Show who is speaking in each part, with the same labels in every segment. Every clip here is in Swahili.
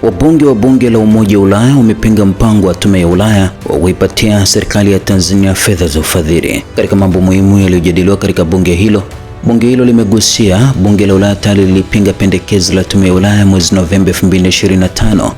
Speaker 1: Wabunge wa bunge la Umoja wa Ulaya wamepinga mpango wa tume ya Ulaya wa kuipatia serikali ya Tanzania fedha za ufadhili. Katika mambo muhimu yaliyojadiliwa katika bunge hilo limegusia bunge la Ulaya tayari lilipinga pendekezo la tume ya Ulaya mwezi Novemba 2025.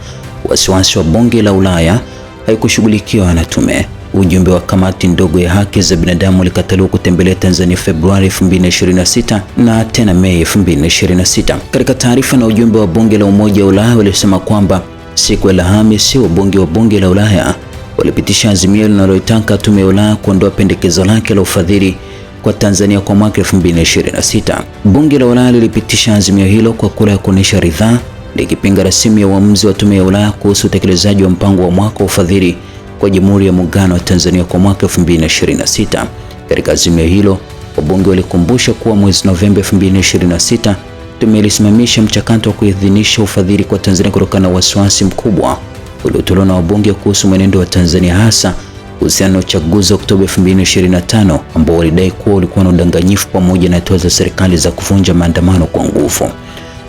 Speaker 1: Wasiwasi wa bunge la Ulaya haikushughulikiwa na tume. Ujumbe wa kamati ndogo ya haki za binadamu ulikataliwa kutembelea Tanzania Februari 2026 na tena Mei 2026. Katika taarifa, na ujumbe wa bunge la Umoja wa Ulaya walisema kwamba siku ya Alhamisi wabunge wa bunge la Ulaya walipitisha azimio linaloitaka tume ya Ulaya kuondoa pendekezo lake la ufadhili kwa Tanzania kwa mwaka 2026. Bunge la Ulaya lilipitisha azimio hilo kwa kura ya kuonyesha ridhaa, likipinga rasimu ya uamuzi wa tume ya Ulaya kuhusu utekelezaji wa mpango wa mwaka wa ufadhili kwa Jamhuri ya Muungano wa Tanzania kwa mwaka 2026. Katika azimio hilo, wabunge walikumbusha kuwa mwezi Novemba 2026 tume ilisimamisha mchakato wa kuidhinisha ufadhili kwa Tanzania kutokana na wasiwasi mkubwa uliotolewa na wabunge kuhusu mwenendo wa Tanzania, hasa kuhusiana na uchaguzi wa Oktoba 2025 ambao walidai kuwa ulikuwa na udanganyifu pamoja na hatua za serikali za kuvunja maandamano kwa nguvu.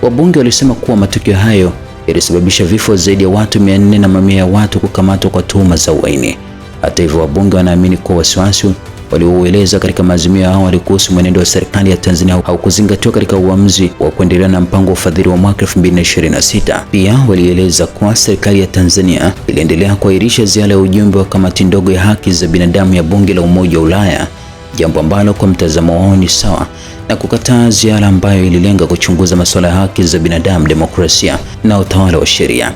Speaker 1: Wabunge walisema kuwa matukio hayo ilisababisha vifo zaidi ya watu 400 na mamia ya watu kukamatwa kwa tuhuma za uhaini. Hata hivyo, wabunge wanaamini kuwa wasiwasi walioueleza katika maazimio ya awali kuhusu mwenendo wa serikali ya Tanzania haukuzingatiwa katika uamuzi wa kuendelea na mpango wa ufadhili wa mwaka 2026. Pia walieleza kuwa serikali ya Tanzania iliendelea kuahirisha ziara ya ujumbe wa kamati ndogo ya haki za binadamu ya bunge la Umoja wa Ulaya, jambo ambalo kwa mtazamo wao ni sawa na kukataa ziara ambayo ililenga kuchunguza masuala ya haki za binadamu, demokrasia na utawala wa sheria.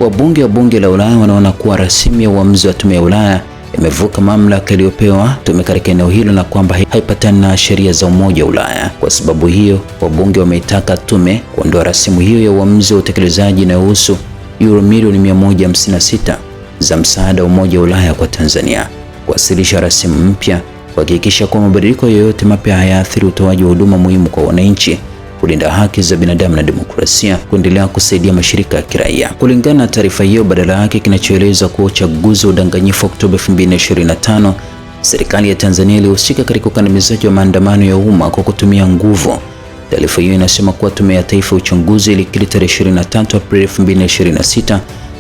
Speaker 1: Wabunge wa bunge la Ulaya wanaona kuwa rasimu ya uamuzi wa tume ya Ulaya imevuka mamlaka iliyopewa tume katika eneo hilo na kwamba haipatani na sheria za Umoja wa Ulaya. Kwa sababu hiyo, wabunge wameitaka tume kuondoa rasimu hiyo ya uamuzi wa utekelezaji inayohusu euro milioni 156 za msaada wa Umoja wa Ulaya kwa Tanzania, kuwasilisha rasimu mpya, kuhakikisha kuwa mabadiliko yoyote mapya hayaathiri utoaji wa huduma muhimu kwa wananchi, kulinda haki za binadamu na demokrasia, kuendelea kusaidia mashirika ya kiraia. Kulingana na taarifa hiyo, badala yake kinachoeleza kuwa uchaguzi wa udanganyifu Oktoba 2025, serikali ya Tanzania ilihusika katika ukandamizaji wa maandamano ya umma kwa kutumia nguvu. Taarifa hiyo inasema kuwa Tume ya Taifa ya Uchunguzi ilikiri tarehe 23 Aprili 2026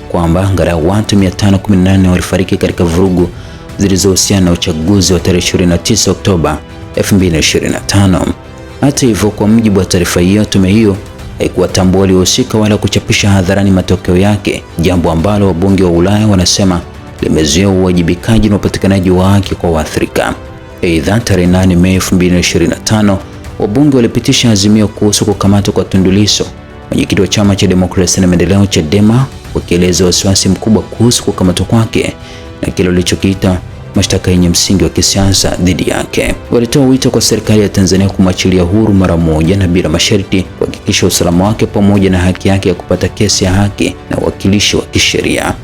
Speaker 1: kwamba angalau watu 518 walifariki katika vurugu zilizohusiana na uchaguzi wa tarehe 29 Oktoba 2025. Hata hivyo, kwa mujibu wa taarifa hiyo, tume hiyo haikuwatambua waliohusika wala kuchapisha hadharani matokeo yake, jambo ambalo wabunge wa Ulaya wanasema limezuia uwajibikaji na upatikanaji wa haki kwa waathirika. Aidha, tarehe 8 Mei 2025 wabunge walipitisha azimio kuhusu kukamatwa kwa Tundu Lissu, mwenyekiti wa Chama cha Demokrasia na Maendeleo Chadema, wakieleza wasiwasi mkubwa kuhusu kukamatwa kwake na kile walichokiita mashtaka yenye msingi wa kisiasa dhidi yake. Walitoa wito kwa serikali ya Tanzania kumwachilia huru mara moja na bila masharti, kuhakikisha usalama wake pamoja na haki yake ya kupata kesi ya haki na uwakilishi wa kisheria.